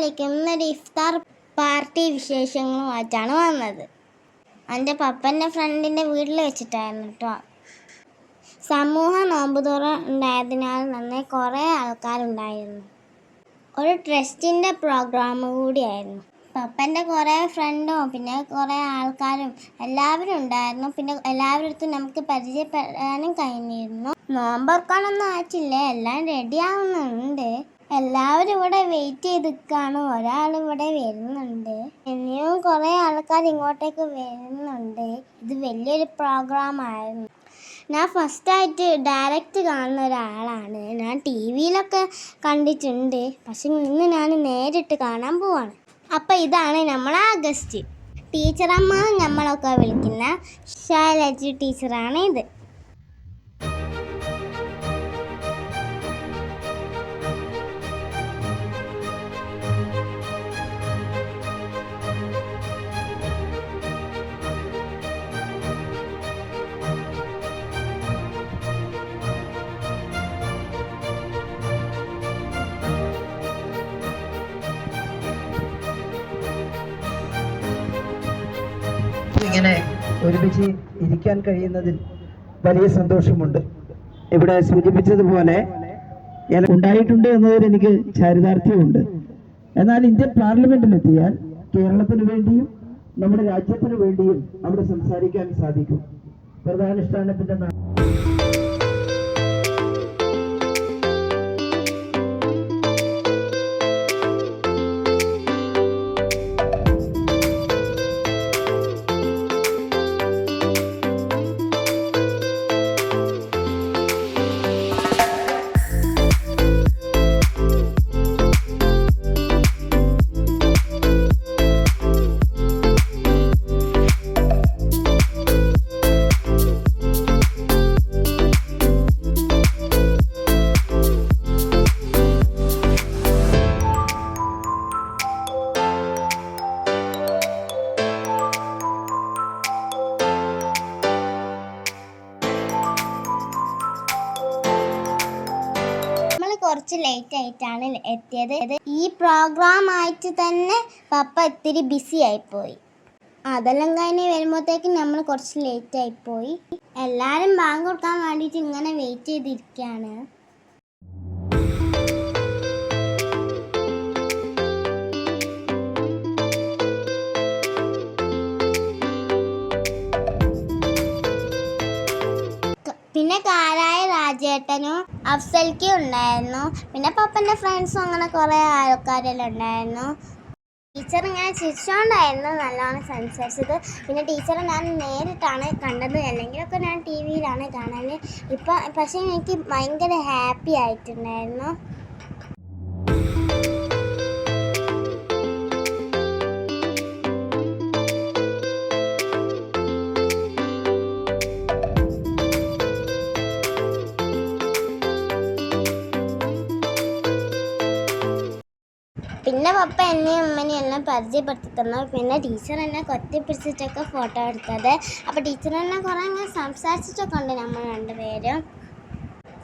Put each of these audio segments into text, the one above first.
അസ്സലാമലൈക്കും. ഇന്നൊരു ഇഫ്താർ പാർട്ടി വിശേഷങ്ങളുമായിട്ടാണ് വന്നത്. എൻ്റെ പപ്പൻ്റെ ഫ്രണ്ടിൻ്റെ വീട്ടിൽ വെച്ചിട്ടായിരുന്നു കേട്ടോ. സമൂഹ നോമ്പുതുറ ഉണ്ടായതിനാൽ തന്നെ കുറേ ആൾക്കാരുണ്ടായിരുന്നു. ഒരു ട്രസ്റ്റിൻ്റെ പ്രോഗ്രാം കൂടിയായിരുന്നു. പപ്പൻ്റെ കുറേ ഫ്രണ്ടും പിന്നെ കുറേ ആൾക്കാരും എല്ലാവരും ഉണ്ടായിരുന്നു. പിന്നെ എല്ലാവരുടെ നമുക്ക് പരിചയപ്പെടാനും കഴിഞ്ഞിരുന്നു. നോമ്പൊറക്കാനൊന്നും ആയിട്ടില്ല, എല്ലാം റെഡി ആവുന്നുണ്ട്. എല്ലാവരും ഇവിടെ വെയിറ്റ് ചെയ്ത് നിൽക്കുകയാണ്. ഒരാൾ ഇവിടെ വരുന്നുണ്ട്, ഇനിയും കുറേ ആൾക്കാർ ഇങ്ങോട്ടേക്ക് വരുന്നുണ്ട്. ഇത് വലിയൊരു പ്രോഗ്രാം ആയിരുന്നു. ഞാൻ ഫസ്റ്റായിട്ട് ഡയറക്റ്റ് കാണുന്ന ഒരാളാണ്. ഞാൻ ടി വിയിലൊക്കെ കണ്ടിട്ടുണ്ട്, പക്ഷെ ഇന്ന് ഞാൻ നേരിട്ട് കാണാൻ പോവാണ്. അപ്പം ഇതാണ് നമ്മളെ ഗസ്റ്റ് ടീച്ചറമ്മ നമ്മളൊക്കെ വിളിക്കുന്ന ശൈലജ ടീച്ചറാണ് ഇത്. ഇങ്ങനെ ഒരുമിച്ച് ഇരിക്കാൻ കഴിയുന്നതിൽ വലിയ സന്തോഷമുണ്ട്. ഇവിടെ സൂചിപ്പിച്ചതുപോലെ ഉണ്ടായിട്ടുണ്ട് എന്നതിൽ എനിക്ക് ചാരിതാർത്ഥ്യമുണ്ട്. എന്നാൽ ഇന്ത്യൻ പാർലമെന്റിലെത്തിയാൽ കേരളത്തിന് വേണ്ടിയും നമ്മുടെ രാജ്യത്തിന് വേണ്ടിയും അവിടെ സംസാരിക്കാൻ സാധിക്കും. പ്രധാനുഷ്ഠാനത്തിന്റെ കുറച്ച് ലേറ്റ് ആയിട്ടാണ് എത്തിയത്. ഈ പ്രോഗ്രാം ആയിട്ട് തന്നെ പപ്പ ഇത്തിരി ബിസി ആയിപ്പോയി. അതെല്ലാം കഴിഞ്ഞ് വരുമ്പോഴത്തേക്കും നമ്മൾ കുറച്ച് ലേറ്റ് ആയിപ്പോയി. എല്ലാവരും ബാങ്ക് കൊടുക്കാൻ വേണ്ടിയിട്ട് ഇങ്ങനെ വെയിറ്റ് ചെയ്തിരിക്കുകയാണ്. പിന്നെ കാരായ രാജേട്ടനും അഫ്സൽക്കും ഉണ്ടായിരുന്നു. പിന്നെ പപ്പൻ്റെ ഫ്രണ്ട്സും അങ്ങനെ കുറേ ആൾക്കാരെല്ലാം ഉണ്ടായിരുന്നു. ടീച്ചർ ഇങ്ങനെ ചിരിച്ചോണ്ടായിരുന്നു നല്ലോണം സംസാരിച്ചത്. പിന്നെ ടീച്ചറെ ഞാൻ നേരിട്ടാണ് കണ്ടത്, അല്ലെങ്കിലൊക്കെ ഞാൻ ടി വിയിലാണ് കാണാൻ. പക്ഷേ എനിക്ക് ഭയങ്കര ഹാപ്പി ആയിട്ടുണ്ടായിരുന്നു. പിന്നെ പപ്പ എന്നെയും അമ്മനെയും എല്ലാം പരിചയപ്പെടുത്തി തന്നു. പിന്നെ ടീച്ചർ എന്നെ കൊത്തിപ്പിടിച്ചിട്ടൊക്കെ ഫോട്ടോ എടുത്തത്. അപ്പോൾ ടീച്ചർ എന്നെ കുറേ ഇങ്ങനെ സംസാരിച്ചിട്ടൊക്കെ ഉണ്ട് നമ്മൾ രണ്ടുപേരും.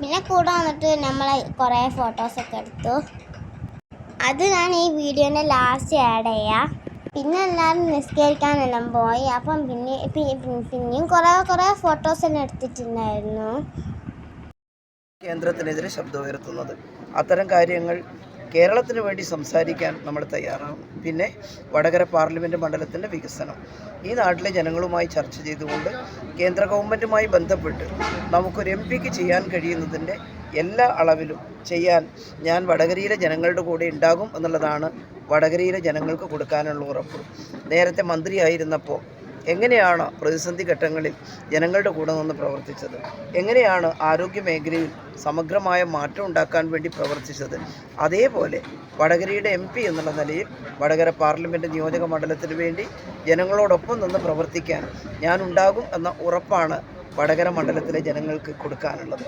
പിന്നെ കൂടെ വന്നിട്ട് നമ്മൾ കുറേ ഫോട്ടോസൊക്കെ എടുത്തു. അത് ഞാൻ ഈ വീഡിയോൻ്റെ ലാസ്റ്റ് ആഡ് ചെയ്യാം. പിന്നെ എല്ലാവരും നിസ്കരിക്കാനെല്ലാം പോയി. അപ്പം പിന്നെയും കുറേ ഫോട്ടോസ് എല്ലാം എടുത്തിട്ടുണ്ടായിരുന്നു. കേന്ദ്രത്തിനെതിരെ ശബ്ദം ഉയർത്തുന്നത്, അത്തരം കാര്യങ്ങൾ കേരളത്തിന് വേണ്ടി സംസാരിക്കാൻ നമ്മൾ തയ്യാറാണ്. പിന്നെ വടകര പാർലമെൻറ്റ് മണ്ഡലത്തിൻ്റെ വികസനം ഈ നാട്ടിലെ ജനങ്ങളുമായി ചർച്ച ചെയ്തുകൊണ്ട് കേന്ദ്ര ഗവൺമെൻറ്റുമായി ബന്ധപ്പെട്ട് നമുക്കൊരു MP ചെയ്യാൻ കഴിയുന്നതിൻ്റെ എല്ലാ അളവിലും ചെയ്യാൻ ഞാൻ വടകരയിലെ ജനങ്ങളുടെ കൂടെ ഉണ്ടാകും എന്നുള്ളതാണ് വടകരയിലെ ജനങ്ങൾക്ക് കൊടുക്കാനുള്ള ഉറപ്പ്. നേരത്തെ മന്ത്രിയായിരുന്നപ്പോൾ എങ്ങനെയാണ് പ്രതിസന്ധി ഘട്ടങ്ങളിൽ ജനങ്ങളുടെ കൂടെ നിന്ന് പ്രവർത്തിച്ചത്, എങ്ങനെയാണ് ആരോഗ്യ മേഖലയിൽ സമഗ്രമായ മാറ്റം ഉണ്ടാക്കാൻ വേണ്ടി പ്രവർത്തിച്ചത്, അതേപോലെ വടകരയുടെ MP എന്നുള്ള നിലയിൽ വടകര പാർലമെൻറ്റ് നിയോജക മണ്ഡലത്തിന് വേണ്ടി ജനങ്ങളോടൊപ്പം നിന്ന് പ്രവർത്തിക്കാൻ ഞാൻ ഉണ്ടാകും എന്ന ഉറപ്പാണ് വടകര മണ്ഡലത്തിലെ ജനങ്ങൾക്ക് കൊടുക്കാനുള്ളത്.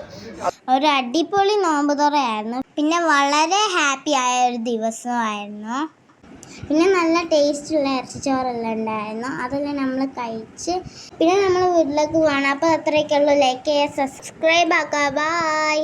ഒരു അടിപൊളി നോമ്പുതുറയായിരുന്നു. പിന്നെ വളരെ ഹാപ്പി ആയ ഒരു ദിവസമായിരുന്നു. പിന്നെ നല്ല ടേസ്റ്റുള്ള ഇറച്ചിച്ചോറെല്ലാം ഉണ്ടായിരുന്നു. അതെല്ലാം നമ്മൾ കഴിച്ച് പിന്നെ നമ്മൾ വീട്ടിലേക്ക് പോകണം. അപ്പോൾ അത്രയൊക്കെ ഉള്ളൂ. ലൈക്ക് ചെയ്യുക, സബ്സ്ക്രൈബ് ആക്കുക. ബായ്.